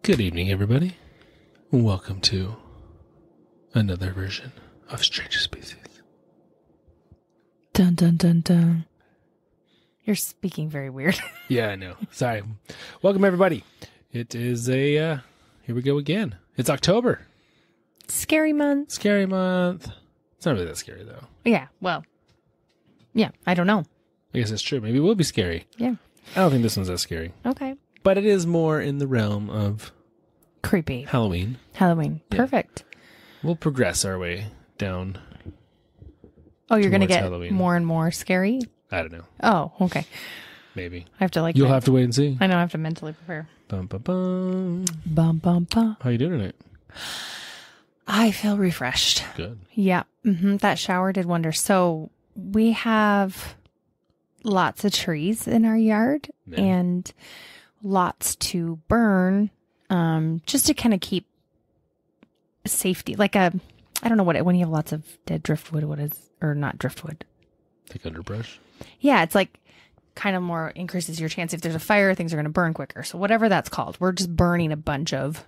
Good evening, everybody. Welcome to another version of Stranger Species. Dun, dun, dun, dun. You're speaking very weird. Yeah, I know. Sorry. Welcome, everybody. It is here we go again. It's October. Scary month. Scary month. It's not really that scary, though. Yeah, well, yeah, I don't know. I guess that's true. Maybe it will be scary. Yeah. I don't think this one's that scary. Okay. But it is more in the realm of Creepy. Halloween. Halloween. Yeah. Perfect. We'll progress our way down. Oh, you're going to get Halloween. more and more scary? I don't know. Oh, okay. Maybe. I have to You'll have to wait and see. I know, I have to mentally prepare. Bum, bum, bum. Bum, bum, bum. How you doing tonight? I feel refreshed. Good. Yeah. That shower did wonders. So we have lots of trees in our yard and lots to burn, just to kind of keep safety. Like I don't know when you have lots of dead driftwood, what is, or not driftwood. Like underbrush? Yeah, it's like kind of more increases your chance. If there's a fire, things are going to burn quicker. So whatever that's called, we're just burning a bunch of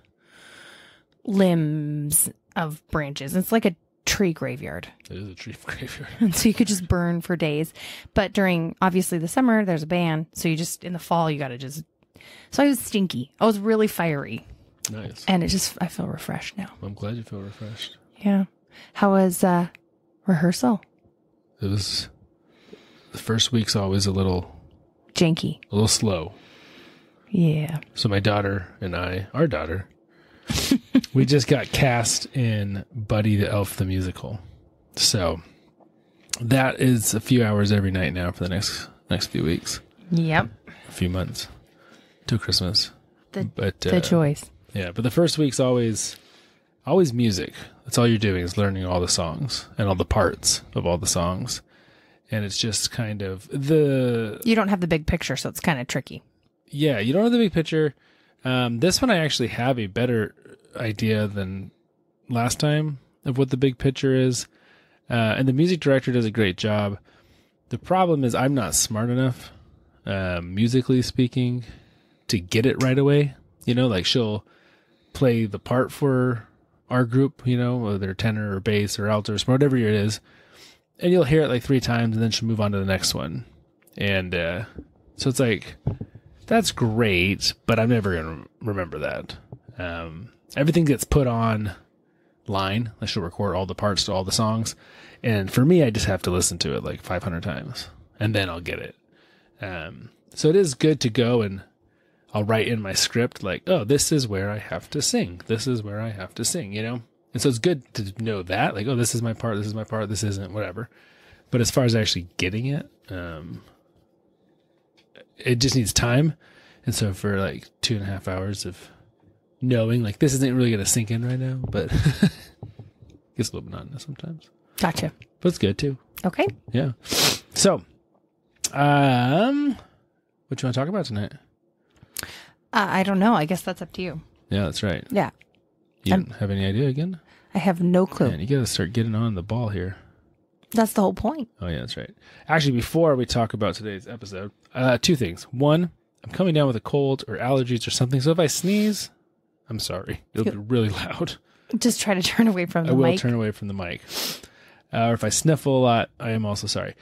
limbs of branches. It's like a tree graveyard. It is a tree graveyard. And so you could just burn for days. But during, obviously, the summer, there's a ban. So you just, in the fall, you got to just. So I was stinky. I was really fiery. Nice. And I feel refreshed now. I'm glad you feel refreshed. Yeah. How was rehearsal? It was, the first week's always a little Janky. slow. Yeah. So my daughter and our daughter, we just got cast in Buddy the Elf the Musical. So that is a few hours every night now for the next few weeks. Yep. A few months till Christmas. The choice. Yeah, but the first week's always music. That's all you're doing is learning all the songs and all the parts of all the songs. And it's just kind of You don't have the big picture, so it's kind of tricky. Yeah, you don't have the big picture. This one I actually have a better idea than last time of what the big picture is. And the music director does a great job. The problem is I'm not smart enough, musically speaking, to get it right away. You know, like she'll play the part for our group, you know, whether tenor or bass or alto or whatever it is. And you'll hear it like 3 times and then she'll move on to the next one. And so it's like, that's great, but I'm never going to remember that. Everything gets put on line. Like she'll record all the parts to all the songs. And for me, I just have to listen to it like 500 times and then I'll get it. So it is good to go and I'll write in my script like, oh, this is where I have to sing. This is where I have to sing, you know? And so it's good to know that, like, oh, this is my part, this isn't, whatever. But as far as actually getting it, it just needs time. And so for like 2.5 hours of knowing, like, this isn't really going to sink in right now, but it gets a little monotonous sometimes. Gotcha. But it's good too. Okay. Yeah. So, what you want to talk about tonight? I don't know. I guess that's up to you. Yeah, that's right. Yeah. You don't have any idea again? I have no clue. Man, you got to start getting on the ball here. That's the whole point. Oh, yeah, that's right. Actually, before we talk about today's episode, 2 things. One, I'm coming down with a cold or allergies or something. So if I sneeze, I'm sorry. It'll be really loud. Just try to turn away from the mic. I will turn away from the mic. Or if I sniffle a lot, I am also sorry.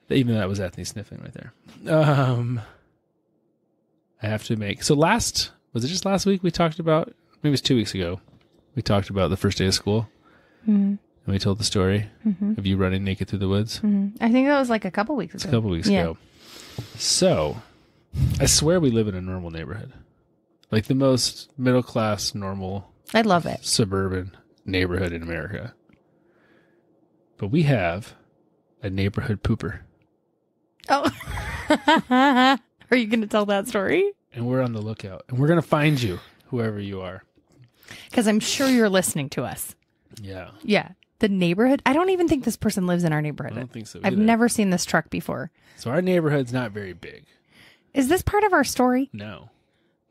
Even though that was Anthony sniffing right there. I have to make... So was it just last week we talked about... Maybe it was 2 weeks ago. We talked about the first day of school. Mm-hmm. And we told the story of you running naked through the woods. Mm-hmm. I think that was like a couple weeks ago. It's a couple weeks ago. So, I swear we live in a normal neighborhood. Like the most middle-class, normal... I love it. Suburban neighborhood in America. But we have a neighborhood pooper. Oh. Are you going to tell that story? And we're on the lookout. And we're going to find you, whoever you are. Because I'm sure you're listening to us. Yeah. Yeah. The neighborhood. I don't even think this person lives in our neighborhood. I don't think so either. I've never seen this truck before. So our neighborhood's not very big. Is this part of our story? No.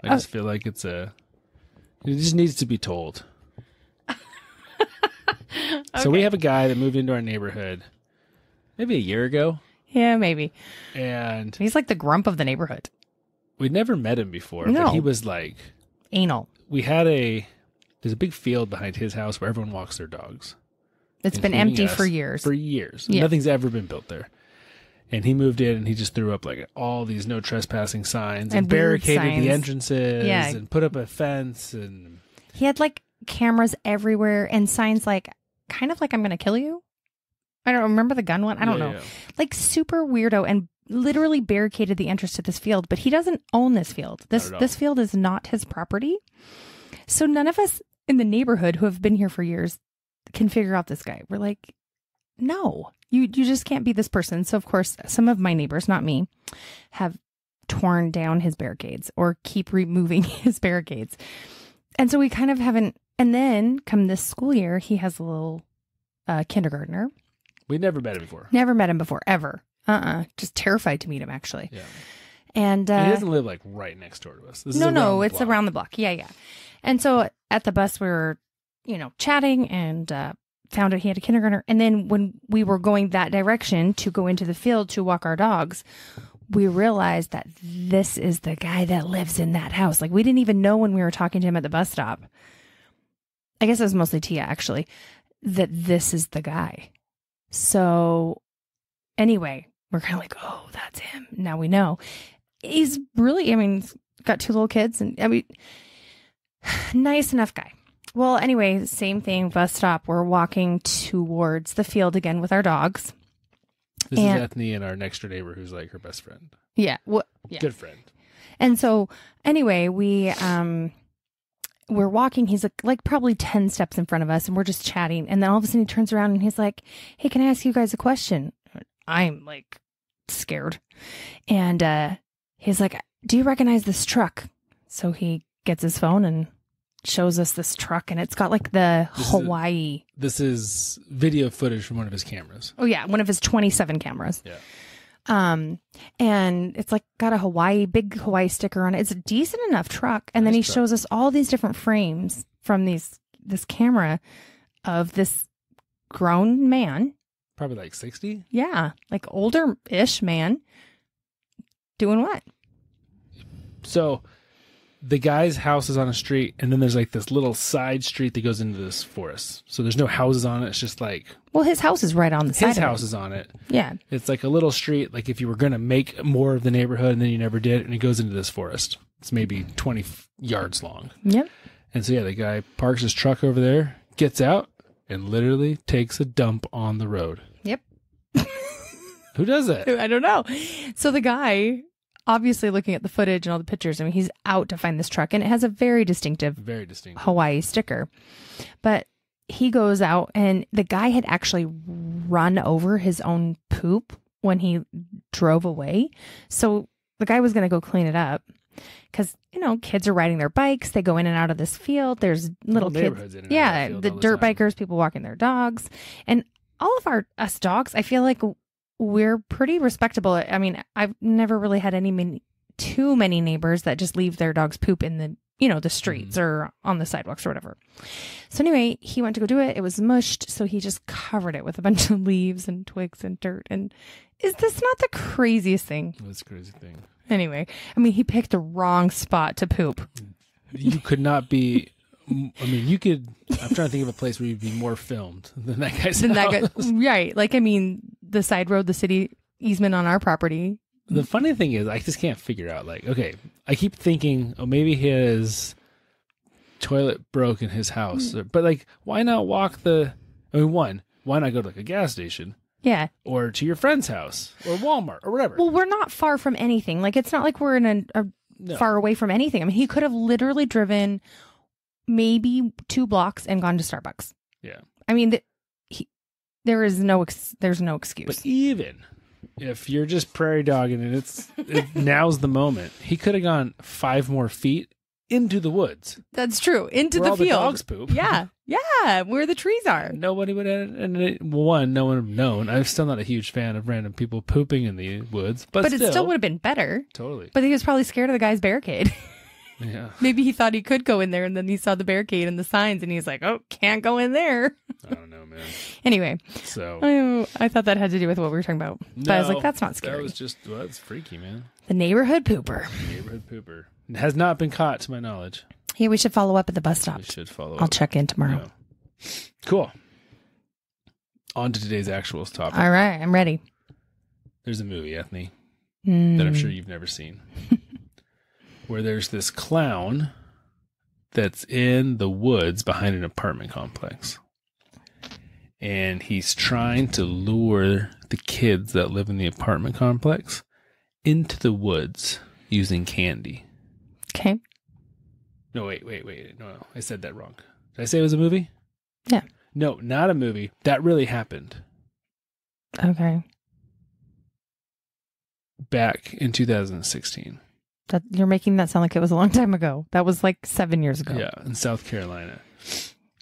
I just feel like it just needs to be told. Okay. So we have a guy that moved into our neighborhood maybe a year ago. Yeah, maybe. And he's like the grump of the neighborhood. We'd never met him before, No. but he was like... Anal. there's a big field behind his house where everyone walks their dogs. It's been empty for years. For years. Yeah. Nothing's ever been built there. And he moved in and he just threw up like all these no trespassing signs and barricaded the entrances and put up a fence. And he had like cameras everywhere and signs like, kind of like, I'm going to kill you. I don't remember the gun one. I don't know. Yeah. Like super weirdo, and literally barricaded the entrance to this field, but he doesn't own this field. This field is not his property. So none of us in the neighborhood who have been here for years can figure out this guy. We're like, no, you just can't be this person. So of course, some of my neighbors, not me, have torn down his barricades or keep removing his barricades. And so we kind of haven't. And then come this school year, he has a little kindergartner. We never met him before. Never met him before, ever. Just terrified to meet him, actually. Yeah. And he doesn't live like right next door to us. No, it's around the block. Yeah. And so at the bus, we were, chatting and found out he had a kindergartner. And then when we were going that direction to go into the field to walk our dogs, we realized that this is the guy that lives in that house. Like, we didn't even know when we were talking to him at the bus stop. I guess it was mostly Tia, actually, that this is the guy. So anyway, we're kind of like, oh, that's him. Now we know. He's really, he's got 2 little kids, and nice enough guy. Well, anyway, same thing, bus stop. We're walking towards the field again with our dogs. This is Ethne and our next door neighbor who's like her best friend. Yeah. Yeah. Good friend. And so anyway, we're walking. He's like probably 10 steps in front of us, and we're just chatting. And then all of a sudden he turns around and he's like, hey, can I ask you guys a question? I'm like scared. And he's like, do you recognize this truck? So he gets his phone and shows us this truck, and it's got like the Hawaii. This is video footage from one of his cameras. Oh yeah, one of his 27 cameras. Yeah. And it's like got a big Hawaii sticker on it. It's a decent enough truck. And then he shows us all these different frames from this camera of this grown man. Probably like 60. Yeah. Like older-ish man. Doing what? So the guy's house is on a street, and then there's like this little side street that goes into this forest. So there's no houses on it. It's just like... Well, his house is right on the side. His house is on it. Yeah. It's like a little street, like if you were going to make more of the neighborhood and then you never did, and it goes into this forest. It's maybe 20 yards long. Yep. And so, yeah, the guy parks his truck over there, gets out, and literally takes a dump on the road. Yep. Who does that? I don't know. So the guy... Obviously, looking at the footage and all the pictures, he's out to find this truck, and it has a very distinctive Hawaii sticker. But he goes out, and the guy had actually run over his own poop when he drove away. So the guy was going to go clean it up because, kids are riding their bikes. They go in and out of this field. There's little kids. Yeah, the dirt bikers, people walking their dogs. And all of us dogs, I feel like we're pretty respectable. I've never really had too many neighbors that just leave their dogs poop in the streets or on the sidewalks or whatever. So anyway, he went to go do it. It was mushed. So he just covered it with a bunch of leaves and twigs and dirt. And is this not the craziest thing? That's a crazy thing. Anyway, he picked the wrong spot to poop. You could not be... you could... I'm trying to think of a place where you'd be more filmed than that guy's house. Right. The side road, the city easement on our property. The funny thing is, I just can't figure out, okay, I keep thinking, maybe his toilet broke in his house. But, why not walk why not go to, a gas station? Yeah. Or to your friend's house or Walmart or whatever. Well, we're not far from anything. It's not like we're in far away from anything. He could have literally driven maybe 2 blocks and gone to Starbucks. Yeah. There's no excuse. But even if you're just prairie dogging and now's the moment, he could have gone 5 more feet into the woods. That's true. Into where the all field. The dogs poop. Yeah. Yeah. Where the trees are. Nobody would have, no one would have known. I'm still not a huge fan of random people pooping in the woods, but it still would have been better. Totally. But he was probably scared of the guy's barricade. Yeah. Maybe he thought he could go in there, and then he saw the barricade and the signs, and he's like, oh, can't go in there. I don't know, man. Anyway. So. I thought that had to do with what we were talking about. But I was like, that's not scary. That was just, it's freaky, man. The neighborhood pooper. Neighborhood pooper. It has not been caught, to my knowledge. Hey, we should follow up at the bus stop. We should follow I'll up. check in tomorrow. Yeah. Cool. On to today's actual topic. All right, I'm ready. There's a movie, Ethne, that I'm sure you've never seen, where there's this clown that's in the woods behind an apartment complex. And he's trying to lure the kids that live in the apartment complex into the woods using candy. Okay. No, wait. No, I said that wrong. Did I say it was a movie? Yeah. No, not a movie. That really happened. Okay. Back in 2016. You're making that sound like it was a long time ago. That was like 7 years ago. Yeah, in South Carolina.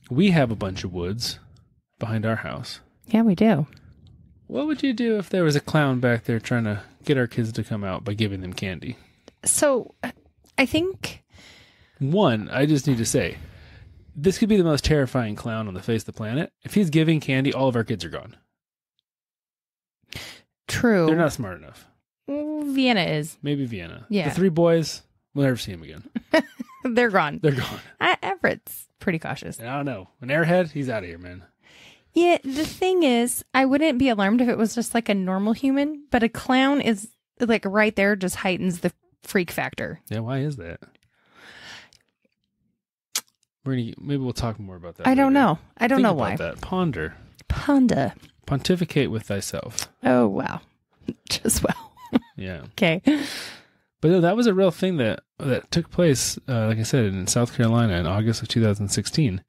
We have a bunch of woods behind our house. Yeah, we do. What would you do if there was a clown back there trying to get our kids to come out by giving them candy? So, I think... One, I just need to say, this could be the most terrifying clown on the face of the planet. If he's giving candy, all of our kids are gone. True. They're not smart enough. Vienna is. Maybe Vienna. Yeah. The 3 boys, we'll never see them again. They're gone. They're gone. Everett's pretty cautious. And I don't know. An airhead, he's out of here, man. Yeah, the thing is, I wouldn't be alarmed if it was just like a normal human, but a clown is like right there, just heightens the freak factor. Yeah, why is that? Maybe we'll talk more about that. I don't later. know. I don't Think know about why. that. Ponder. Pontificate with thyself. Oh, wow. Just well. Yeah. Okay. But no, that was a real thing that took place, like I said, in South Carolina in August of 2016.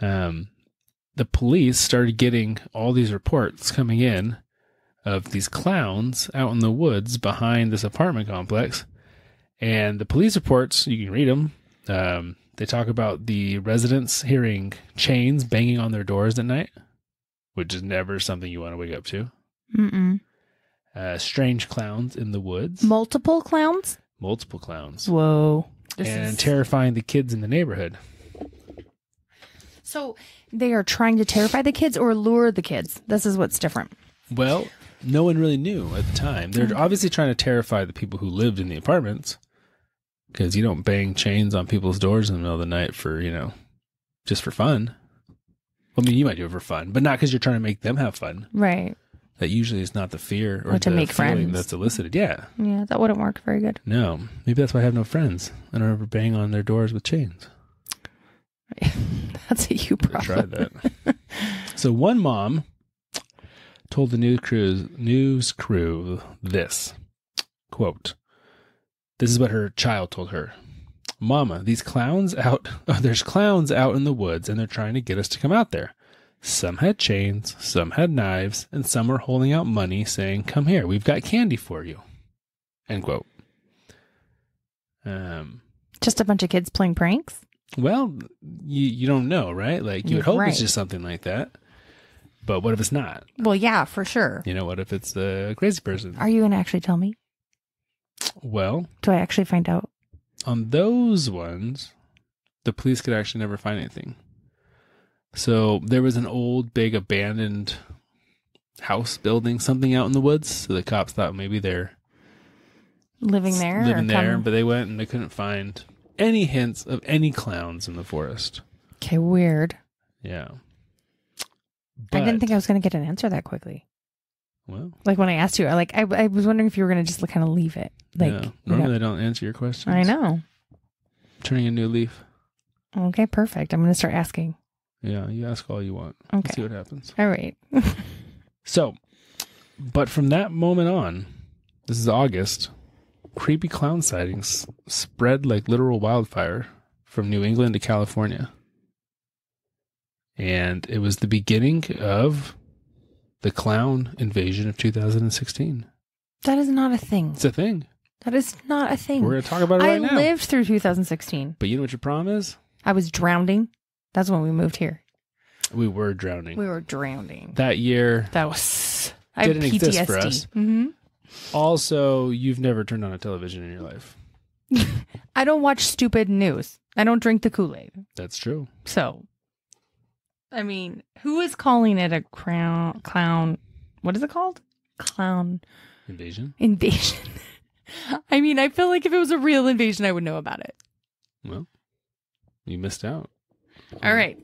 The police started getting all these reports coming in of these clowns out in the woods behind this apartment complex. And the police reports, you can read them. They talk about the residents hearing chains banging on their doors at night, which is never something you want to wake up to. Mm-mm. Strange clowns in the woods. Multiple clowns? Multiple clowns. Whoa. Terrifying the kids in the neighborhood. So they are trying to terrify the kids or lure the kids. This is what's different. Well, no one really knew at the time. They're obviously trying to terrify the people who lived in the apartments, because you don't bang chains on people's doors in the middle of the night for, just for fun. I mean, you might do it for fun, but not because you're trying to make them have fun. Right. That usually is not the fear or to the make feeling friends. that's elicited. Yeah. Yeah, that wouldn't work very good. No. Maybe that's why I have no friends. I don't ever bang on their doors with chains. That's a you problem. I tried that. So one mom told the news crew this, quote, this is what her child told her. Mama, there's clowns out in the woods and they're trying to get us to come out there. Some had chains, some had knives, and some were holding out money saying, come here, we've got candy for you. End quote. Just a bunch of kids playing pranks? Well, you don't know, right? Like, you would hope Right. it's just something like that. But what if it's not? Well, yeah, for sure. What if it's a crazy person? Are you going to actually tell me? Well, Do I actually find out? on those ones, the police could actually never find anything. So there was an old, big, abandoned house building, something out in the woods. So the cops thought maybe they're Living there? but they went and they couldn't find any hints of any clowns in the forest. Okay, weird. Yeah. I didn't think I was going to get an answer that quickly. Well, Like when I asked you, I was wondering if you were going to just kind of leave it. yeah. Normally I don't answer your questions. I know. Turning a new leaf. Okay, perfect. I'm going to start asking. Yeah, you ask all you want. Okay. See what happens. All right. So, but from that moment on, this is August, creepy clown sightings spread like literal wildfire from New England to California. And it was the beginning of the clown invasion of 2016. That is not a thing. It's a thing. That is not a thing. We're going to talk about it right now. I lived through 2016. But you know what your problem is? I was drowning. That's when we moved here. We were drowning. We were drowning. That year That was... I have didn't PTSD. exist for us. Mm-hmm. Also, you've never turned on a television in your life. I don't watch stupid news. I don't drink the Kool-Aid. That's true. So, I mean, who is calling it a clown? What is it called? Clown Invasion? invasion. I mean, I feel like if it was a real invasion, I would know about it. Well, You missed out. All right.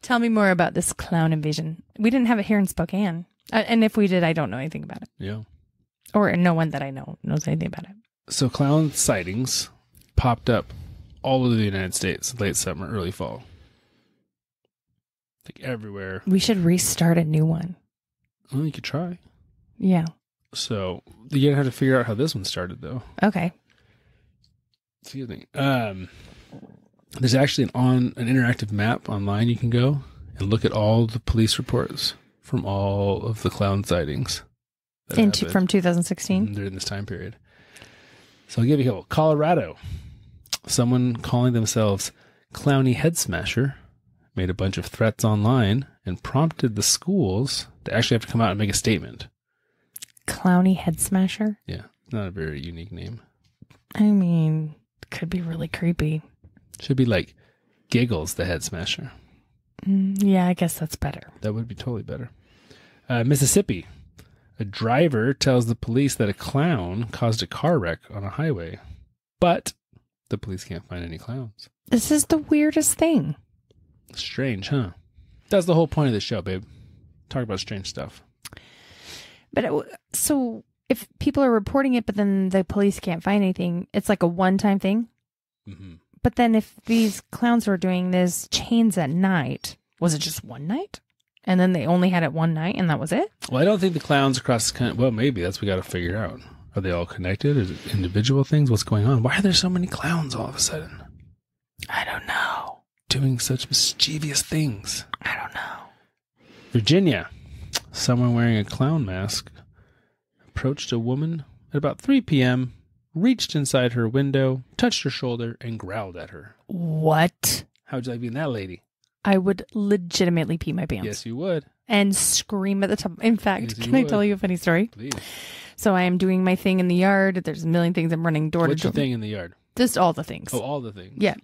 Tell me more about this clown invasion. We didn't have it here in Spokane. And if we did, I don't know anything about it. Yeah. Or no one that I know knows anything about it. So clown sightings popped up all over the United States, late summer, early fall. Like everywhere. We should restart a new one. Well, you could try. Yeah. So you're going to have to figure out how this one started, though. Okay. Excuse me. There's actually an interactive map online you can go and look at all the police reports from all of the clown sightings. From 2016? During this time period. So I'll give you a couple. Colorado. Someone calling themselves Clowny Head Smasher made a bunch of threats online and prompted the schools to actually have to come out and make a statement. Clowny Head Smasher? Yeah. Not a very unique name. I mean, could be really creepy. Should be like Giggles the Head Smasher. Yeah, I guess that's better. That would be totally better. Mississippi. A driver tells the police that a clown caused a car wreck on a highway, but the police can't find any clowns. This is the weirdest thing. Strange, huh? That's the whole point of the show, babe. Talk about strange stuff. But so if people are reporting it, but then the police can't find anything, it's like a one-time thing? Mm-hmm. But then if these clowns were doing this chains at night, was it just one night? And then they only had it one night and that was it? Well, I don't think the clowns across the country... Well, maybe that's what we got to figure out. Are they all connected? Is it individual things? What's going on? Why are there so many clowns all of a sudden? I don't know. Doing such mischievous things. I don't know. Virginia. Someone wearing a clown mask approached a woman at about 3 p.m., reached inside her window, touched her shoulder, and growled at her. What? How would you like being that lady? I would legitimately pee my pants. Yes, you would. And scream at the top. In fact, Yes, can I tell you a funny story? Please. So I am doing my thing in the yard. There's a million things. I'm running door What's to your door. thing in the yard? Just all the things. Oh, all the things. Yeah.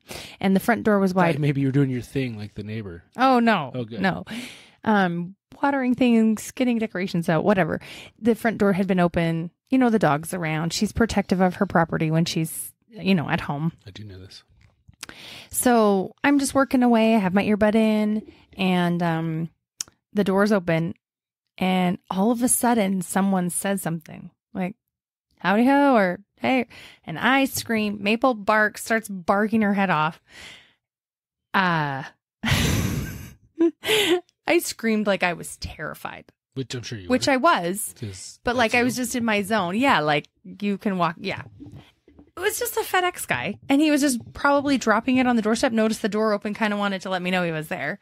And the front door was wide. Maybe you're doing your thing like the neighbor. Oh, no. Oh, good. No. Watering things, getting decorations out, whatever. The front door had been open. You know, the dog's around. She's protective of her property when she's, at home. I do know this. So I'm just working away. I have my earbud in and the door's open. And all of a sudden, someone says something like, howdy ho, or hey. And I scream. Maple starts barking her head off. I screamed like I was terrified. Which I'm sure you Which were. I was. But like I was just in my zone. Yeah, like you can walk. Yeah. It was just a FedEx guy. And he was just probably dropping it on the doorstep. Noticed the door open, kind of wanted to let me know he was there.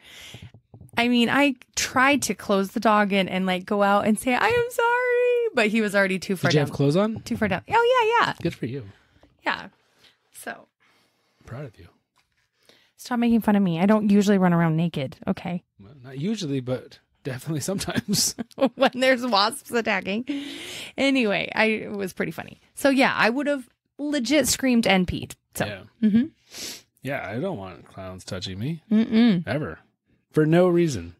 I mean, I tried to close the dog in and like go out and say, I am sorry. But he was already too far down. Did you have clothes on? Too far down. Oh, yeah. Good for you. Yeah. So. I'm proud of you. Stop making fun of me. I don't usually run around naked. Okay. Well, not usually, but definitely sometimes. When there's wasps attacking. Anyway, it was pretty funny. So yeah, I would have legit screamed and peed. So. Yeah. Mm-hmm. Yeah, I don't want clowns touching me. Mm-mm. Ever. For no reason.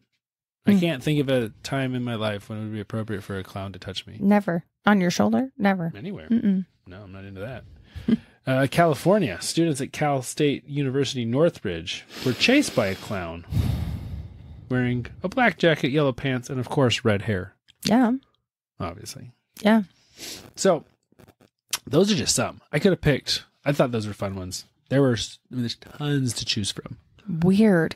I can't think of a time in my life when it would be appropriate for a clown to touch me. Never. On your shoulder? Never. Anywhere. Mm-mm. No, I'm not into that. California. Students at Cal State University Northridge were chased by a clown wearing a black jacket, yellow pants, and of course, red hair. Yeah. Obviously. Yeah. So, those are just some. I could have picked. I thought those were fun ones. There's tons to choose from. Weird.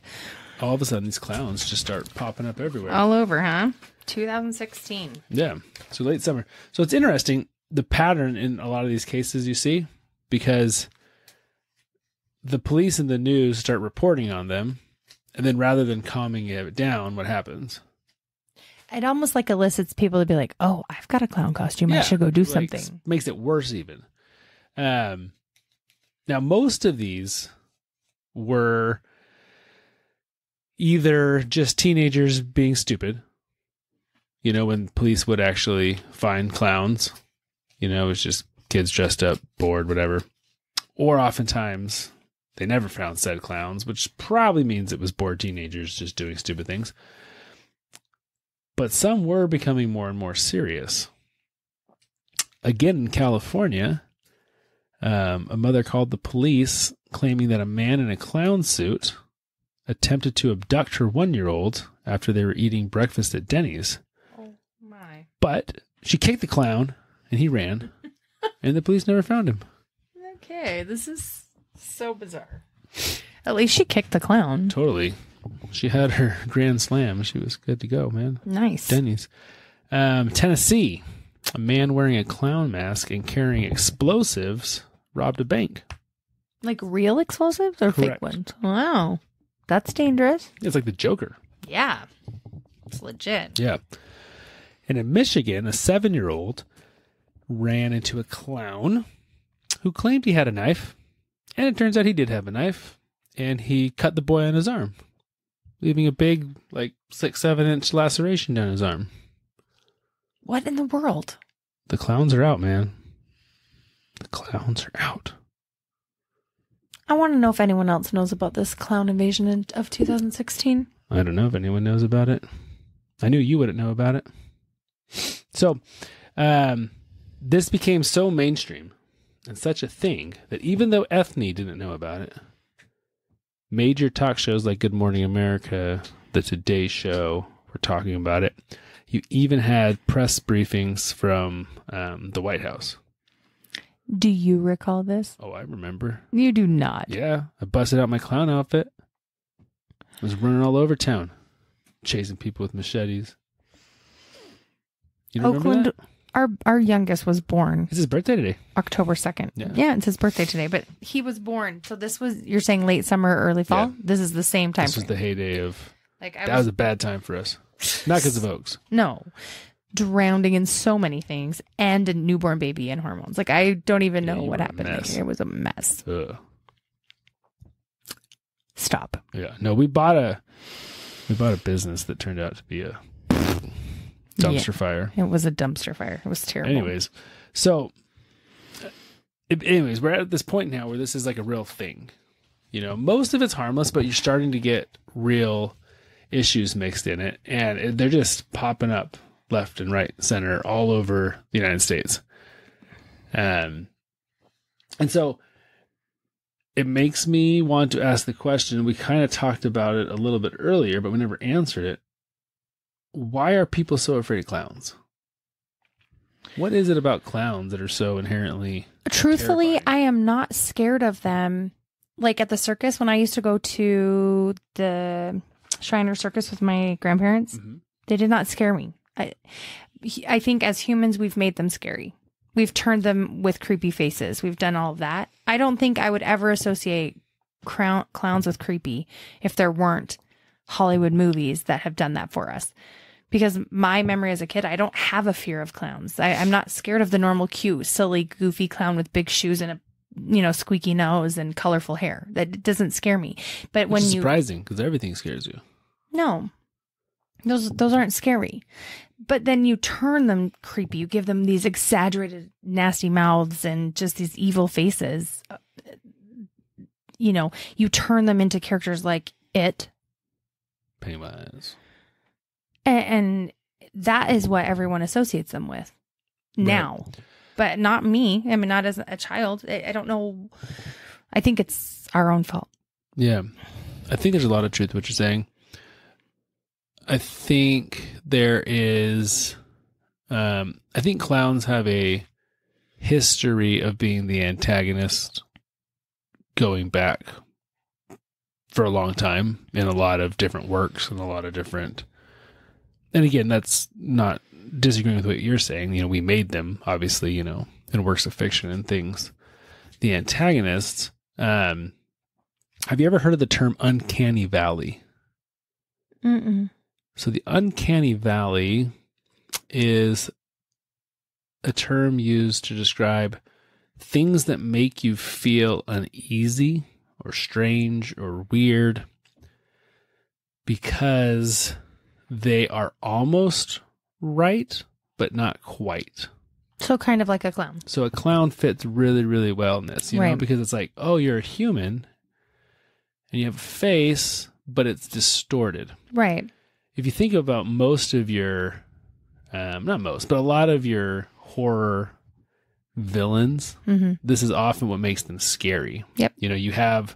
All of a sudden, these clowns just start popping up everywhere. All over, huh? 2016. Yeah. So late summer. So it's interesting, the pattern in a lot of these cases you see, because the police and the news start reporting on them, and then rather than calming it down, what happens? It almost like elicits people to be like, oh, I've got a clown costume. I should go do something. Makes it worse even. Now, most of these were either just teenagers being stupid, when police would actually find clowns, it was just kids dressed up, bored, whatever. Or oftentimes they never found said clowns, which probably means it was bored teenagers just doing stupid things. But some were becoming more and more serious. Again, in California, A mother called the police claiming that a man in a clown suit attempted to abduct her 1-year-old after they were eating breakfast at Denny's. Oh, my. But she kicked the clown and he ran and the police never found him. Okay, this is so bizarre. At least she kicked the clown. Totally. She had her grand slam. She was good to go, man. Nice. Denny's. Tennessee. A man wearing a clown mask and carrying explosives robbed a bank. Like real explosives or Correct. fake ones? Wow. That's dangerous. It's like the Joker. Yeah. It's legit. Yeah. And in Michigan, a 7-year-old ran into a clown who claimed he had a knife. And it turns out he did have a knife. And he cut the boy on his arm, leaving a big, 6-7 inch laceration down his arm. What in the world? The clowns are out, man. The clowns are out. I want to know if anyone else knows about this clown invasion of 2016. I don't know if anyone knows about it. I knew you wouldn't know about it. So, this became so mainstream and such a thing that even though Ethne didn't know about it, major talk shows like Good Morning America, The Today Show were talking about it. You even had press briefings from the White House. Do you recall this? Oh, I remember. You do not. Yeah, I busted out my clown outfit. I was running all over town, chasing people with machetes. You remember Oakland, that? our youngest was born It's his birthday today. October 2nd. Yeah. Yeah, it's his birthday today, but he was born. So this was, you're saying late summer, early fall? Yeah. This is the same time This was frame. the heyday of... Like That was a bad time for us. Not because of Oaks. No. Drowning in so many things and a newborn baby and hormones. Like, I don't even know you what were a happened. mess. It was a mess. Ugh. Stop. Yeah. No, we bought a business that turned out to be a dumpster fire. It was a dumpster fire. It was terrible. Anyways, we're at this point now where this is like a real thing. You know, most of it's harmless, but you're starting to get real issues mixed in it, and they're just popping up left and right, center, all over the United States. And so it makes me want to ask the question. We kind of talked about it a little bit earlier, but we never answered it. Why are people so afraid of clowns? What is it about clowns that are so inherently Truthfully, terrifying? I am not scared of them. Like at the circus, when I used to go to the Shriner Circus with my grandparents, they did not scare me. I think as humans, we've made them scary. We've turned them with creepy faces. We've done all of that. I don't think I would ever associate clowns with creepy if there weren't Hollywood movies that have done that for us. Because my memory as a kid, I don't have a fear of clowns. I'm not scared of the normal cute, silly, goofy clown with big shoes and a squeaky nose and colorful hair. That doesn't scare me. But Which when is you surprising because everything scares you. no, those aren't scary. But then you turn them creepy. You give them these exaggerated, nasty mouths and just these evil faces. You turn them into characters like It. Pennywise. And that is what everyone associates them with now. Right. But not me. I mean, not as a child. I don't know. I think it's our own fault. Yeah. I think there's a lot of truth to what you're saying. I think there is, I think clowns have a history of being the antagonist going back for a long time in a lot of different works and a lot of different, and again, that's not disagreeing with what you're saying. We made them, obviously, in works of fiction and things. The antagonists, have you ever heard of the term uncanny valley? Mm-mm. So the uncanny valley is a term used to describe things that make you feel uneasy or strange or weird because they are almost right, but not quite. So kind of like a clown. So a clown fits really, really well in this, Right. because it's like, oh, you're a human and you have a face, but it's distorted. Right. If you think about most of your, not most, but a lot of your horror villains, this is often what makes them scary. Yep. You know, you have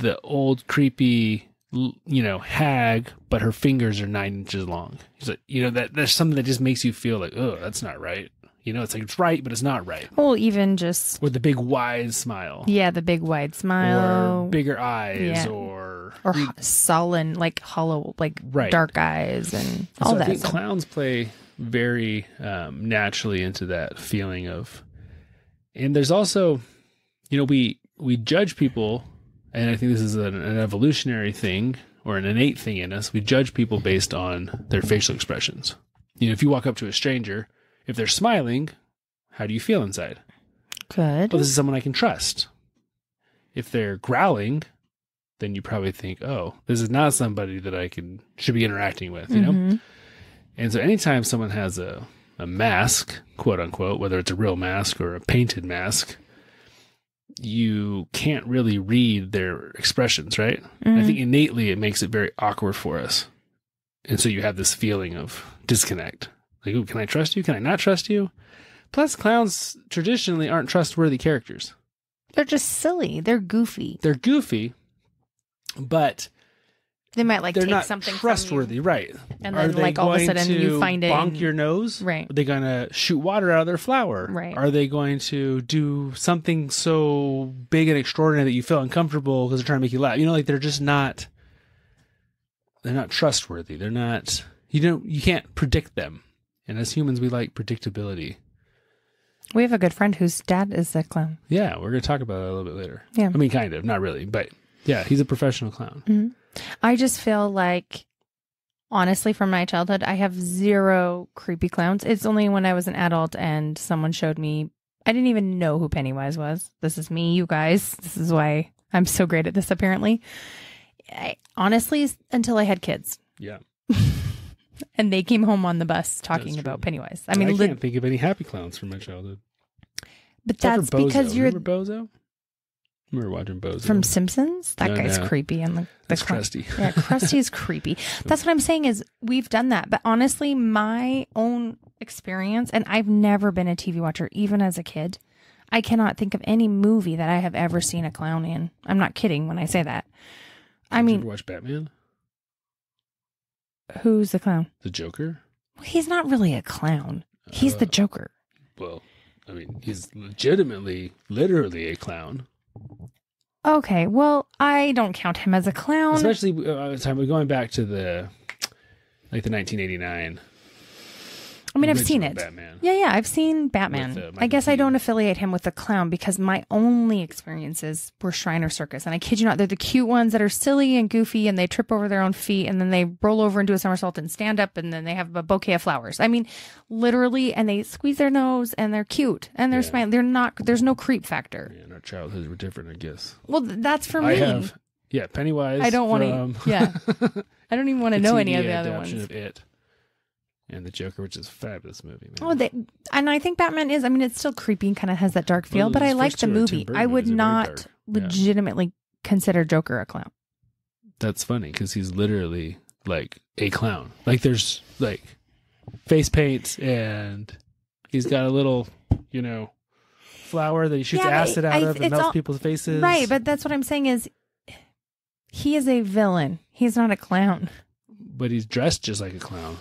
the old creepy, you know, hag, but her fingers are 9 inches long. It's like, you know, that's something that just makes you feel like, oh, that's not right. You know, it's like it's right, but it's not right. Well, even just Or the big wide smile. Yeah, the big wide smile. Or bigger eyes, Yeah. or sullen, like hollow, like dark eyes, and all so that. I think clowns play very naturally into that feeling of. And there's also, you know, we judge people, and I think this is an evolutionary thing or an innate thing in us. We judge people based on their facial expressions. You know, if you walk up to a stranger, if they're smiling, how do you feel inside? Good. Well, this is someone I can trust. If they're growling, then you probably think, oh, this is not somebody that I should be interacting with, you know? And so anytime someone has a mask, quote unquote, whether it's a real mask or a painted mask, you can't really read their expressions, right? I think innately it makes it very awkward for us. And so you have this feeling of disconnect. Like, ooh, can I trust you? Can I not trust you? Plus, clowns traditionally aren't trustworthy characters. They're just silly. They're goofy. They're goofy, but they might like they're take not something trustworthy, from you, right? and then like all of a sudden you find it. Bonk your nose, right? Are they going to shoot water out of their flower, right? Are they going to do something so big and extraordinary that you feel uncomfortable because they're trying to make you laugh? You know, like they're just not. They're not trustworthy. They're not. You can't predict them. And as humans, we like predictability. We have a good friend whose dad is a clown. Yeah, we're going to talk about it a little bit later. Yeah. I mean, kind of, not really, but yeah, he's a professional clown. I just feel like, honestly, from my childhood, I have zero creepy clowns. It's only when I was an adult and someone showed me, I didn't even know who Pennywise was. This is me, you guys. This is why I'm so great at this, apparently. Honestly, until I had kids. Yeah. And they came home on the bus talking about Pennywise. I mean, I can't think of any happy clowns from my childhood. But that's because you're... Remember Bozo? Remember watching Bozo? From Simpsons? That guy's creepy. And that's Krusty. Yeah, Krusty's creepy. That's what I'm saying is we've done that. But honestly, my own experience, and I've never been a TV watcher, even as a kid. I cannot think of any movie that I have ever seen a clown in. I'm not kidding when I say that. Did you ever watch Batman? Who's the clown? The Joker? Well, he's not really a clown. He's the Joker. Well, I mean, he's literally a clown. Okay, well, I don't count him as a clown. Especially, we're going back to the 1989. I mean, I've seen it. Batman. Yeah, I've seen Batman. I guess I don't affiliate him with the clown because my only experiences were Shriner Circus. And I kid you not, they're the cute ones that are silly and goofy and they trip over their own feet and then they roll over and do a somersault and stand up and then they have a bouquet of flowers. I mean, literally, and they squeeze their nose and they're cute and they're smiling. They're not, there's no creep factor. Yeah, and our childhoods were different, I guess. Well, that's for me. Pennywise. I don't want to, I don't even want to know any of the other ones. Of it. And the Joker, which is a fabulous movie, man. Oh, and I think Batman is, I mean, it's still creepy and kind of has that dark feel, but I like the movie. I would not legitimately consider Joker a clown. That's funny because he's literally like a clown. Like there's like face paint and he's got a little, flower that he shoots acid out of and melts people's faces. Right, but that's what I'm saying is he is a villain. He's not a clown. But he's dressed just like a clown.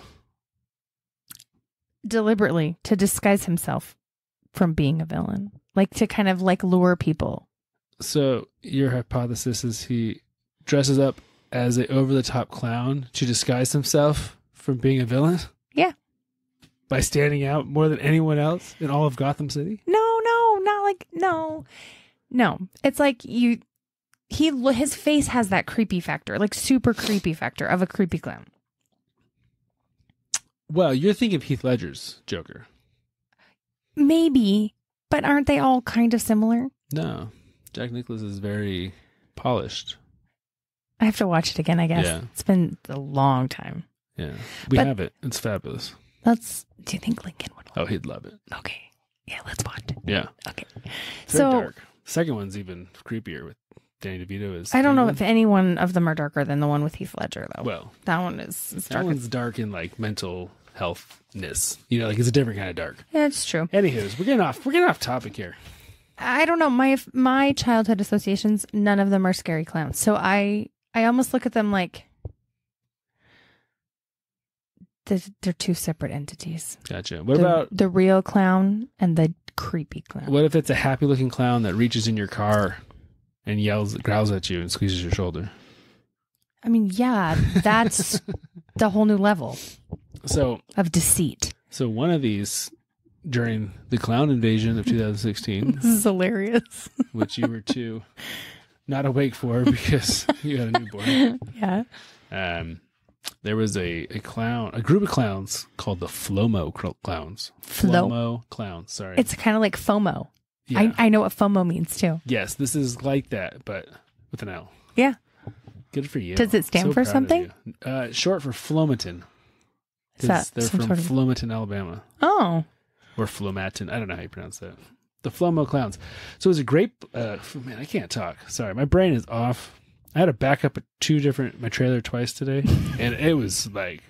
Deliberately to disguise himself from being a villain, like to kind of like lure people. So your hypothesis is he dresses up as a over-the-top clown to disguise himself from being a villain? Yeah. By standing out more than anyone else in all of Gotham City? No. It's like his face has that creepy factor, like super creepy factor of a creepy clown. Well, you're thinking of Heath Ledger's Joker. Maybe, but aren't they all kind of similar? No. Jack Nicklaus is very polished. I have to watch it again, I guess. Yeah. It's been a long time. Yeah. We have it. It's fabulous. Do you think Lincoln would love it? Oh, he'd love it. Okay. Yeah, let's watch it. Yeah. Okay. It's very dark. The second one's even creepier with Danny DeVito. I don't know if any one of them are darker than the one with Heath Ledger, though. Well, that one is dark. That one's dark in like mental healthness. You know, like it's a different kind of dark. Yeah, it's true. Anywho's, we're getting off topic here. I don't know. My childhood associations, none of them are scary clowns. So I almost look at them like they're two separate entities. Gotcha. What about the real clown and the creepy clown? What if it's a happy looking clown that reaches in your car and growls at you and squeezes your shoulder? I mean, yeah, that's the whole new level of deceit. So one of these during the clown invasion of 2016. This is hilarious. Which you were too not awake for because you had a newborn. Yeah. There was a group of clowns called the Flomo clowns. Flomo clowns, sorry. It's kind of like FOMO. Yeah. I know what FOMO means too. Yes, this is like that, but with an L. Yeah. Good for you. Does it stand for something? Short for Flomaton. They're from Flomaton, Alabama. Oh. Or Flomaton. I don't know how you pronounce that. The Flomo clowns. So it was a great... man, I can't talk. Sorry, my brain is off. I had to back up my trailer twice today, and it was like,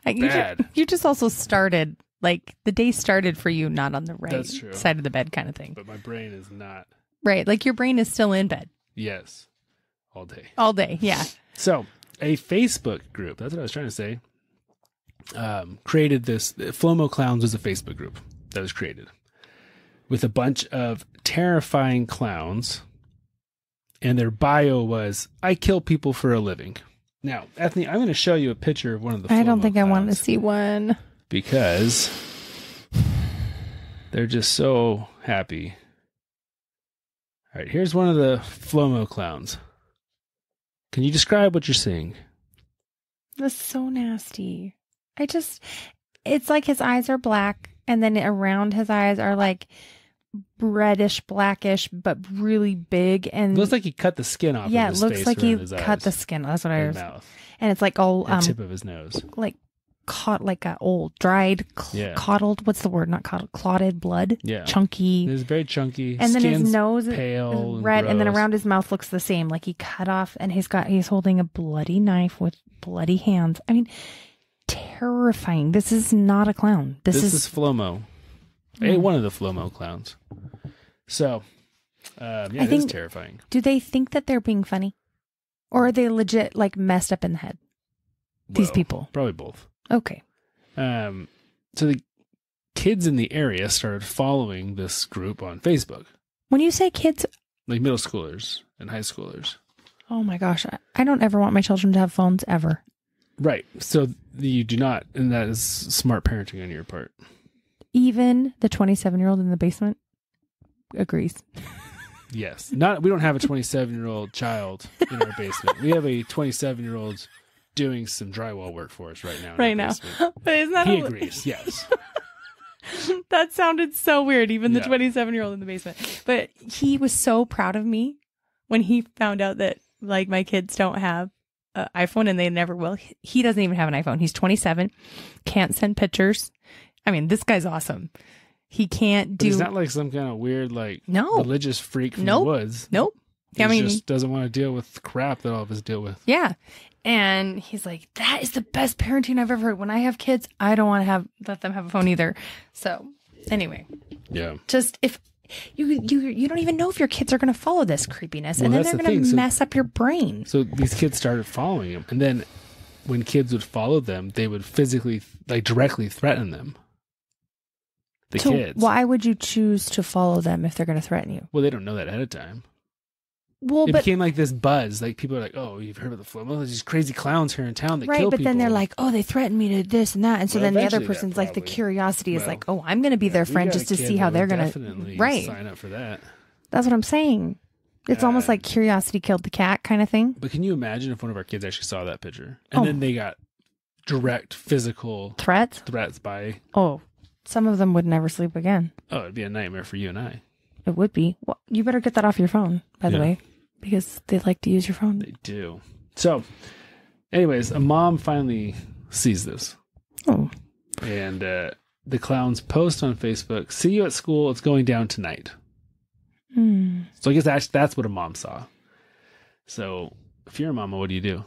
bad. You just also started, like, the day started for you not on the right side of the bed kind of thing. But my brain is not. Right, like your brain is still in bed. Yes. All day. All day, yeah. So, a Facebook group, that's what I was trying to say, created this. Flomo Clowns was a Facebook group that was created with a bunch of terrifying clowns, and their bio was, I kill people for a living. Now, Ethne, I'm going to show you a picture of one of the Flomo I don't think clowns I want to see one. Because they're just so happy. All right, here's one of the Flomo clowns. Can you describe what you're seeing? That's so nasty. It's like his eyes are black, and then around his eyes are like reddish, blackish, but really big. And it looks like he cut the skin off. Yeah, of his it looks face like he his cut eyes the skin. That's what I was. Mouth. And it's like all the tip of his nose, like caught like a old dried, coddled. What's the word? Not coddled, clotted blood. Yeah, chunky. It's very chunky. And then his nose pale, is red, and then gross. around his mouth looks the same. Like he cut off, and he's holding a bloody knife with bloody hands. I mean, terrifying. This is not a clown. This is Flomo. One of the Flomo clowns. So, it is terrifying. Do they think that they're being funny? Or are they legit, like, messed up in the head? These people? Probably both. Okay. So the kids in the area started following this group on Facebook. When you say kids... Like middle schoolers and high schoolers. Oh my gosh. I don't ever want my children to have phones, ever. Right. So you do not, and that is smart parenting on your part. Even the 27-year-old in the basement agrees. Yes. We don't have a 27-year-old child in our basement. We have a 27-year-old doing some drywall work for us right now. Right now. But isn't that he agrees, yes. That sounded so weird, even the 27-year-old in the basement. But he was so proud of me when he found out that, like, my kids don't have an iPhone and they never will. He doesn't even have an iPhone. He's 27, can't send pictures. I mean, this guy's awesome. He can't do... But he's not like some kind of weird, like, religious freak from the woods. Nope. He just doesn't want to deal with crap that all of us deal with. Yeah. And he's like, that is the best parenting I've ever heard. When I have kids, I don't want to let them have a phone either. So, anyway. Yeah. Just if... You don't even know if your kids are going to follow this creepiness, and then they're going to mess up your brain. So these kids started following him, and then when kids would follow them, they would physically, like, directly threaten them. Kids. Why would you choose to follow them if they're going to threaten you? Well, they don't know that ahead of time. Well, it became like this buzz. Like, people are like, "Oh, you've heard of the Flomo? There's these crazy clowns here in town that kill people." Right, but then they're like, "Oh, they threatened me to this and that," and so then the other person's like, the curiosity is like, "Oh, I'm going to be their friend just to see how they're going to sign up for that." That's what I'm saying. It's almost like curiosity killed the cat kind of thing. But can you imagine if one of our kids actually saw that picture and then they got direct physical threats by? Oh. Some of them would never sleep again. Oh, it'd be a nightmare for you and I. It would be. Well, you better get that off your phone, by the way, because they like to use your phone. They do. So, anyways, a mom finally sees this. Oh. And the clowns post on Facebook, "See you at school. It's going down tonight." So I guess that's what a mom saw. So if you're a mama, what do you do?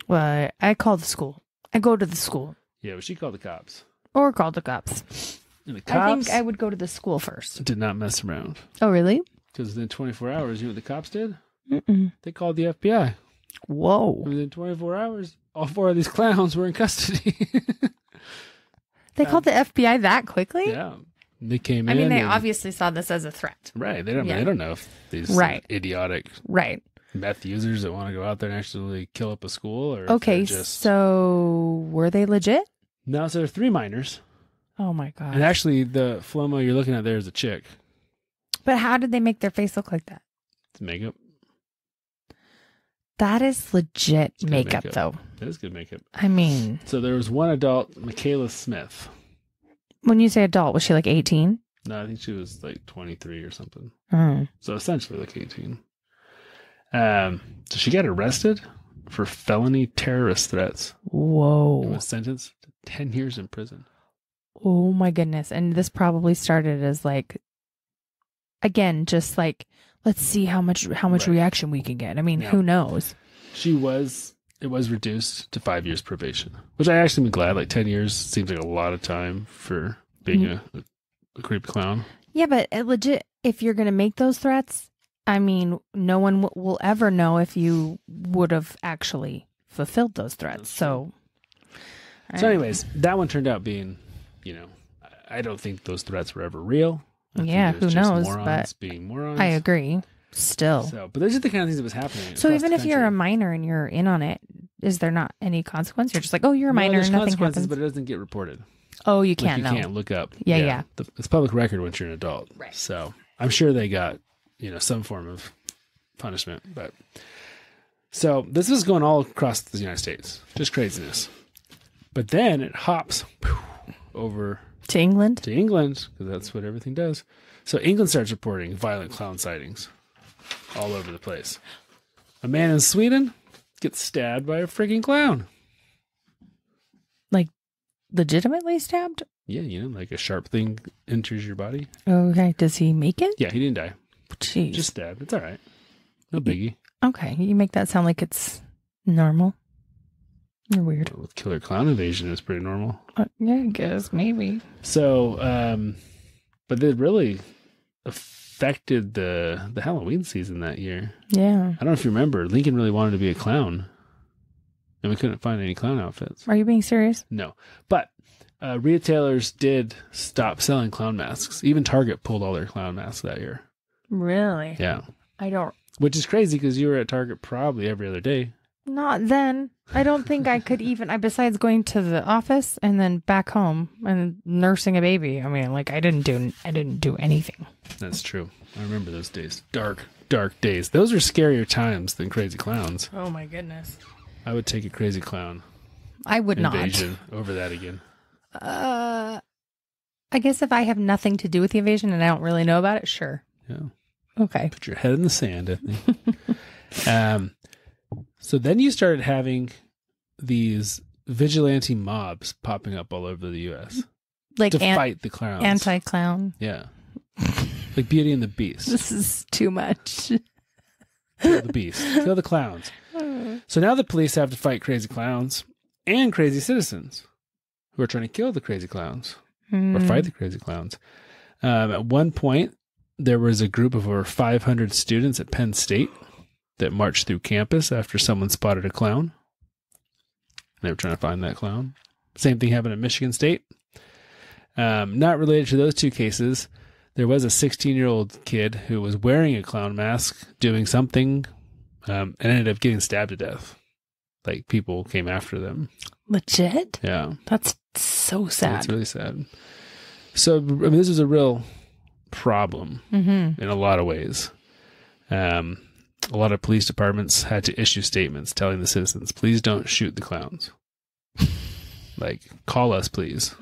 Well, I call the school. I go to the school. Yeah, but she called the cops. Or called the cops. And the I think cops I would go to the school first. did not mess around. Oh, really? Because within 24 hours, you know what the cops did? Mm-mm. They called the FBI. Whoa. Within 24 hours, all 4 of these clowns were in custody. They called the FBI that quickly? Yeah. They came I in. mean, they and- obviously saw this as a threat. Right. They don't know if these idiotic Right. meth users that want to go out there and actually kill up a school or if Okay, they're just... so were they legit? No, so there are 3 minors. Oh, my God. And actually, the Flomo you're looking at there is a chick. But how did they make their face look like that? It's makeup. That is legit Good makeup, though. That is good makeup. I mean... So there was one adult, Michaela Smith. When you say adult, was she like 18? No, I think she was like 23 or something. Mm. So essentially like 18. So she got arrested for felony terrorist threats. Whoa. And was sentenced to 10 years in prison. Oh my goodness. And this probably started as like, again, just like, let's see how much Right. reaction we can get. I mean, Yeah. who knows? It was reduced to 5 years probation, which I actually am glad. Like 10 years seems like a lot of time for being a creepy clown. Yeah, but legit, if you're going to make those threats, I mean, no one will ever know if you would have actually fulfilled those threats. So anyways, that one turned out being, I don't think those threats were ever real. I think yeah, it was who just knows? morons But being morons. I agree. Still. So, but those are the kind of things that was happening. So across even the if you're a country. minor and you're in on it, is there not any consequence? You're just like, oh, you're a No, minor there's and nothing consequences, happens. but it doesn't get reported. Oh, you Like, can't you know. can't look up. Yeah. It's public record once you're an adult. Right. So I'm sure they got, some form of punishment. But so this was going all across the United States. Just craziness. But then it hops over To England? to England, because that's what everything does. So England starts reporting violent clown sightings all over the place. A man in Sweden gets stabbed by a freaking clown. Like, legitimately stabbed? Yeah, like a sharp thing enters your body. Okay. Does he make it? Yeah, he didn't die. Jeez. Just stabbed. It's all right. No biggie. Okay. You make that sound like it's normal. You're weird. With killer clown invasion, it's pretty normal. Yeah, I guess. Maybe. So, but it really affected the Halloween season that year. Yeah. I don't know if you remember, Lincoln really wanted to be a clown, and we couldn't find any clown outfits. Are you being serious? No, but retailers did stop selling clown masks. Even Target pulled all their clown masks that year. Really? Yeah, I don't. which is crazy because you were at Target probably every other day. Not then. I don't think I could even. Besides going to the office and then back home and nursing a baby. I mean, like I didn't do anything. That's true. I remember those days. Dark days. Those are scarier times than crazy clowns. Oh my goodness. I would take a crazy clown I would invasion over that again. not. I guess if I have nothing to do with the invasion and I don't really know about it, sure. Yeah. Okay. Put your head in the sand, Ethne. So then you started having these vigilante mobs popping up all over the U.S. Like to fight the clowns. anti-clown. Yeah. Like Beauty and the Beast. This is too much. Kill the beast. Kill the clowns. So now the police have to fight crazy clowns and crazy citizens who are trying to kill the crazy clowns or fight the crazy clowns. At one point, there was a group of over 500 students at Penn State that marched through campus after someone spotted a clown. They were trying to find that clown. Same thing happened at Michigan State. Not related to those two cases, there was a 16-year-old kid who was wearing a clown mask, doing something, and ended up getting stabbed to death. Like, people came after them. Legit? Yeah. That's so sad. It's really sad. So, I mean, this is a real problem in a lot of ways. A lot of police departments had to issue statements telling the citizens, please don't shoot the clowns. Like, call us, please.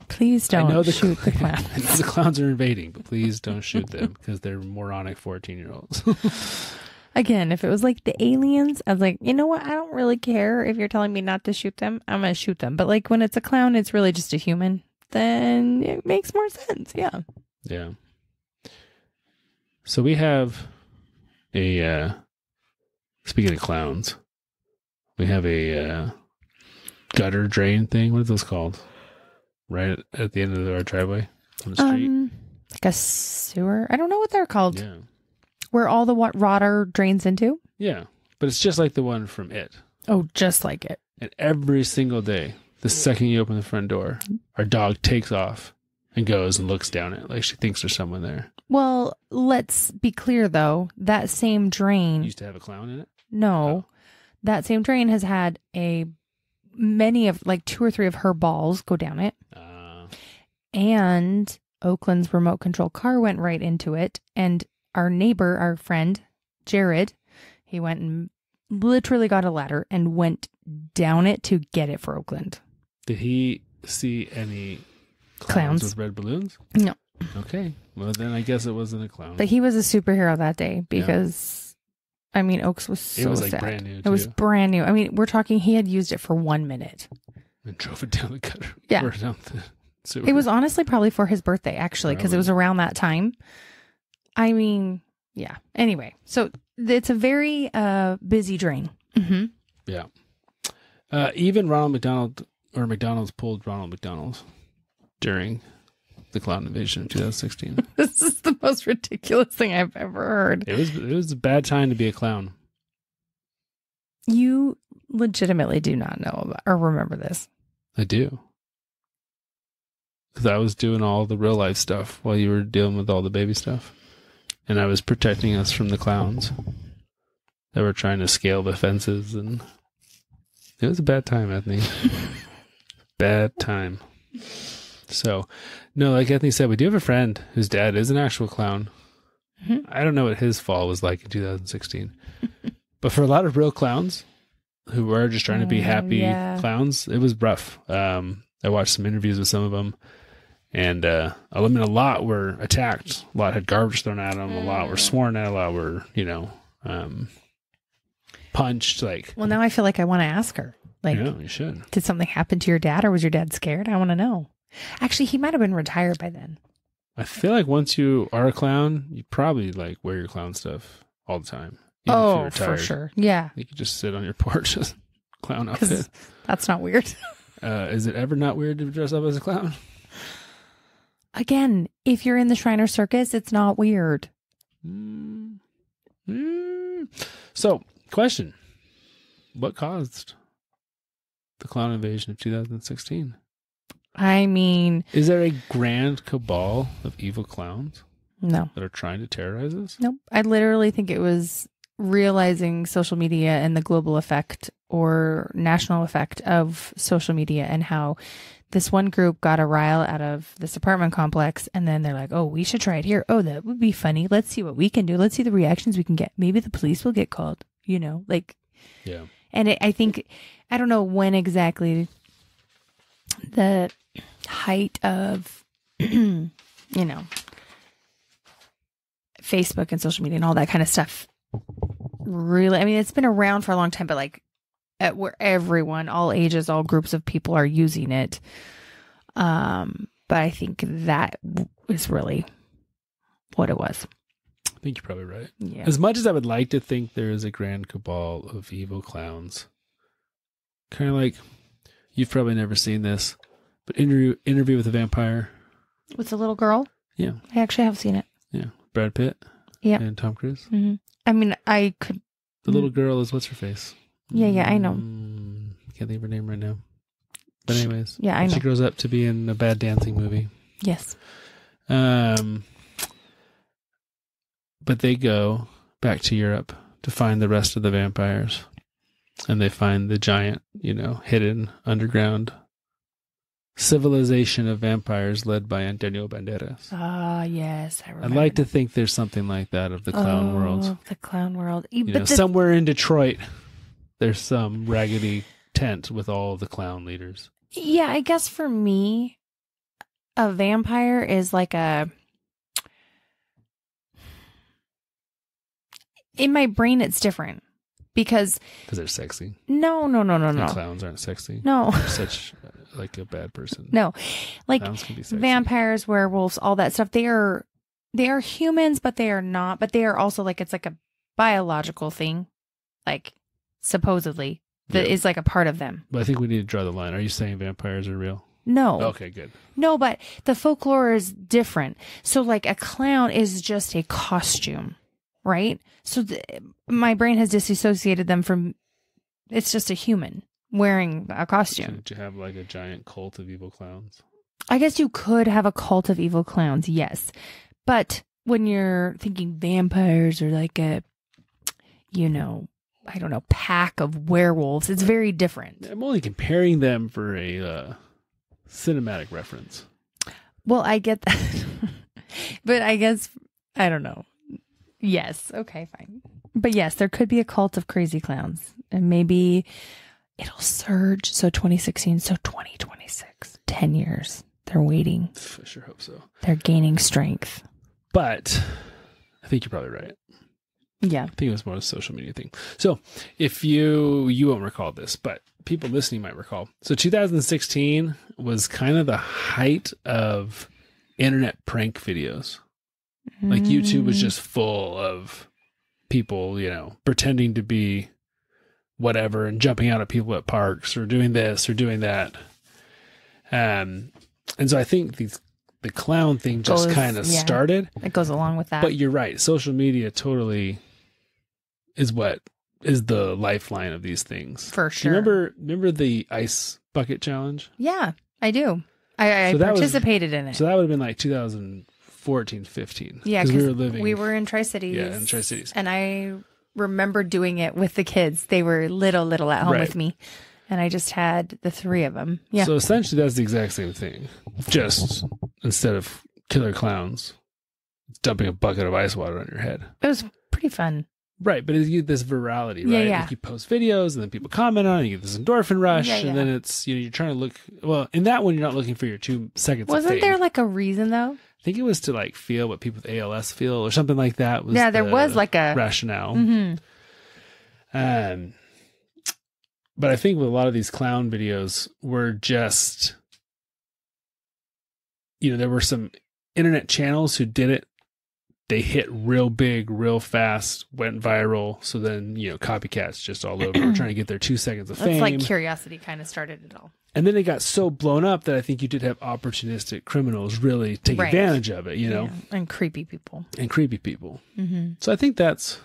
Please don't shoot the I know clowns. the clowns are invading, but please don't shoot them because they're moronic 14-year-olds. Again, if it was like the aliens, I was like, you know what? I don't really care if you're telling me not to shoot them. I'm going to shoot them. But like when it's a clown, it's really just a human. Then it makes more sense. Yeah. Yeah. So we have speaking of clowns, we have a gutter drain thing. What are those called? Right at the end of our driveway on the street. Like a sewer. I don't know what they're called. Yeah. Where all the water drains into. Yeah, but it's just like the one from It. Oh, just like it. And every single day, the second you open the front door, our dog takes off and goes and looks down it like she thinks there's someone there. Well, let's be clear though. That same drain Used to have a clown in it? No, that same drain has had many of like 2 or 3 of her balls go down it. And Oakland's remote control car went right into it. And our neighbor, our friend, Jared, he went and literally got a ladder and went down it to get it for Oakland. Did he see any clowns with red balloons? No. Okay. Well, then I guess it wasn't a clown. But he was a superhero that day because, I mean, Oaks was so sad. It was like brand new, too. It was brand new. I mean, we're talking, he had used it for 1 minute. And drove it down the gutter. Yeah. Or down the sewer. It was honestly probably for his birthday, actually, because it was around that time. I mean, yeah. Anyway, so it's a very busy drain. Mm-hmm. Yeah. Even McDonald's pulled Ronald McDonald during the clown invasion of 2016. This is the most ridiculous thing I've ever heard. It was a bad time to be a clown. You legitimately do not know about or remember this. I do. Because I was doing all the real life stuff while you were dealing with all the baby stuff. And I was protecting us from the clowns that were trying to scale the fences. And it was a bad time, Anthony. Bad time. So, no, like Anthony said, we do have a friend whose dad is an actual clown. Mm-hmm. I don't know what his fall was like in 2016. But for a lot of real clowns who were just trying to be happy clowns, it was rough. I watched some interviews with some of them. And a lot were attacked. A lot had garbage thrown at them. A lot were sworn at. A lot were, punched. Like, well, now I feel like I want to ask her. Like, you should. Did something happen to your dad, or was your dad scared? I want to know. Actually, he might have been retired by then. I feel like once you are a clown, you probably like wear your clown stuff all the time. Oh, for sure. Yeah. You could just sit on your porch as a clown outfit. That's not weird. Is it ever not weird to dress up as a clown? Again, if you're in the Shriner Circus, it's not weird. So, question. What caused the clown invasion of 2016? I mean... Is there a grand cabal of evil clowns? No. That are trying to terrorize us? Nope. I literally think it was realizing social media and the global effect or national effect of social media and how this one group got a rile out of this apartment complex, and then they're like, oh, we should try it here. Oh, that would be funny. Let's see what we can do. Let's see the reactions we can get. Maybe the police will get called, Yeah. And I think, I don't know when exactly the height of, Facebook and social media and all that kind of stuff really, I mean, it's been around for a long time, but like, where everyone, all ages, all groups of people are using it. But I think that is really what it was. I think you're probably right. Yeah. As much as I would like to think there is a grand cabal of evil clowns, kind of like, you've probably never seen this, but Interview with a Vampire. With the little girl? Yeah. I actually have seen it. Yeah. Brad Pitt. Yeah. And Tom Cruise. Mm-hmm. I mean, I could. The little girl is what's her face? Yeah, I know. Can't think of her name right now. But anyways, yeah, I know. She grows up to be in a bad dancing movie. Yes. But they go back to Europe to find the rest of the vampires, and they find the giant, hidden underground civilization of vampires led by Antonio Banderas. Ah, yes, I remember. I'd like to think there's something like that of the clown world. The clown world. Somewhere in Detroit, there's some raggedy tent with all of the clown leaders. Yeah, I guess for me, a vampire is like in my brain, it's different because they're sexy. No. Clowns aren't sexy. No. They're such like a bad person. No, like clowns can be sexy. Vampires, werewolves, all that stuff. They are humans, but they are not. But they are also like, it's like a biological thing, like supposedly. that is like a part of them. But I think we need to draw the line. Are you saying vampires are real? No. Okay, good. No, but the folklore is different. So like a clown is just a costume, right? So my brain has disassociated them from, it's just a human wearing a costume. Did you have like a giant cult of evil clowns? I guess you could have a cult of evil clowns, yes. But when you're thinking vampires or like a, you know, I don't know, pack of werewolves, it's very different. I'm only comparing them for a cinematic reference. Well, I get that. But I guess, I don't know. Yes. Okay, fine. But yes, there could be a cult of crazy clowns. And maybe it'll surge. So 2016, so 2026. 10 years. They're waiting. I sure hope so. They're gaining strength. But I think you're probably right. Yeah. I think it was more a social media thing. So if you won't recall this, but people listening might recall. So 2016 was kind of the height of internet prank videos. Like YouTube was just full of people, you know, pretending to be whatever and jumping out at people at parks or doing this or doing that. And so I think the clown thing just kind of started. It goes along with that. But you're right. Social media totally is what is the lifeline of these things. For sure. Do you remember the ice bucket challenge? Yeah, I do. I participated in it. So that would have been like 2014, 15. Yeah, because we were in Tri-Cities. Yeah, in Tri-Cities. And I remember doing it with the kids. They were little at home with me. And I just had the three of them. Yeah. So essentially that's the exact same thing. Just instead of killer clowns, it's dumping a bucket of ice water on your head. It was pretty fun. Right, but you get this virality, right? Yeah. Like you post videos and then people comment on it, you get this endorphin rush, and then it's, you're trying to look, well, in that one, you're not looking for your 2 seconds of fame. Wasn't there like a reason though? I think it was to like feel what people with ALS feel or something like that. There was like a rationale. Mm-hmm. But I think with a lot of these clown videos were just, you know, there were some internet channels who did it. They hit real big, real fast, went viral. So then, you know, copycats just all over were trying to get their 2 seconds of fame. It's like curiosity kind of started it all. And then it got so blown up that I think you did have opportunistic criminals really take advantage of it, you know? Yeah. And creepy people. Mm-hmm. So I think that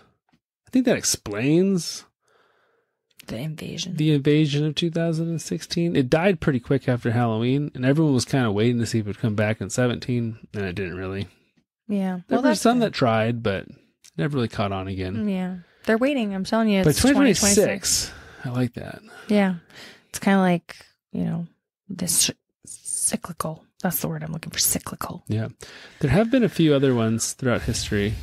explains the invasion. The invasion of 2016. It died pretty quick after Halloween, and everyone was kind of waiting to see if it would come back in 17, and it didn't really. Yeah. There were some that tried, but never really caught on again. Yeah. They're waiting. I'm telling you. It's but 2026. I like that. Yeah. It's kind of like, you know, this cyclical. That's the word I'm looking for. Cyclical. Yeah. There have been a few other ones throughout history.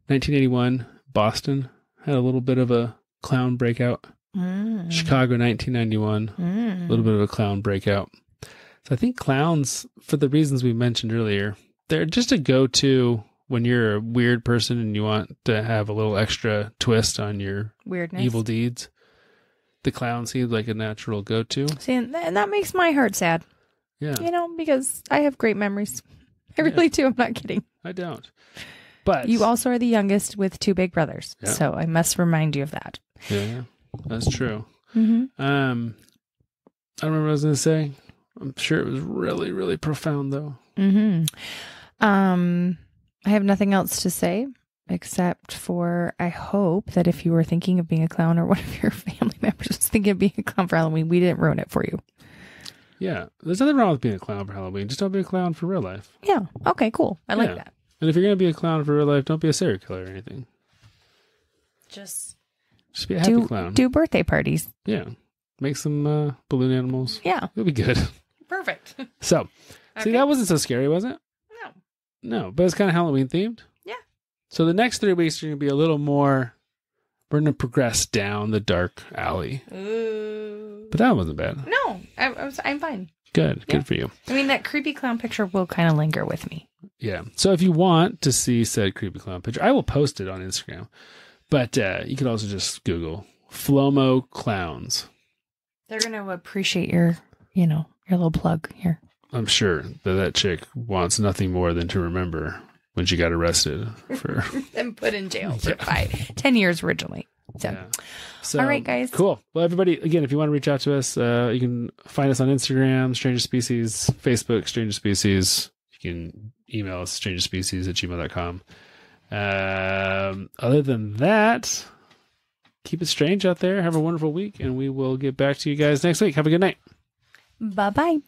1981, Boston had a little bit of a clown breakout. Chicago, 1991, a little bit of a clown breakout. So I think clowns, for the reasons we mentioned earlier, they're just a go-to when you're a weird person and you want to have a little extra twist on your weirdness, evil deeds. The clown seems like a natural go-to. See, and that makes my heart sad. Yeah. You know, because I have great memories. I really do. I'm not kidding. I don't. But you also are the youngest with 2 big brothers. Yeah. So I must remind you of that. Yeah, that's true. Mm-hmm. I don't remember what I was going to say. I'm sure it was really, really profound, though. Mm-hmm. I have nothing else to say except for I hope that if you were thinking of being a clown or one of your family members was thinking of being a clown for Halloween, we didn't ruin it for you. Yeah, there's nothing wrong with being a clown for Halloween. Just don't be a clown for real life. Yeah. Okay, cool. I like that. And if you're going to be a clown for real life, don't be a serial killer or anything. Just be a happy clown. Do birthday parties. Yeah. Make some balloon animals. Yeah. It'll be good. Perfect. So, see, that wasn't so scary, was it? No, but it's kind of Halloween themed. Yeah. So the next 3 weeks are going to be a little more, we're going to progress down the dark alley. Ooh. But that wasn't bad. No, I'm fine. Good. Yeah. Good for you. I mean, that creepy clown picture will kind of linger with me. Yeah. So if you want to see said creepy clown picture, I will post it on Instagram. But you can also just Google Flomo clowns. They're going to appreciate your little plug here. I'm sure that chick wants nothing more than to remember when she got arrested for and put in jail for 10 years originally. So, Yeah. So, all right, guys. Cool. Well, everybody, again, if you want to reach out to us, you can find us on Instagram, Stranger Species, Facebook, Stranger Species. You can email us, strangerspecies@gmail.com. Other than that, keep it strange out there. Have a wonderful week, and we will get back to you guys next week. Have a good night. Bye-bye.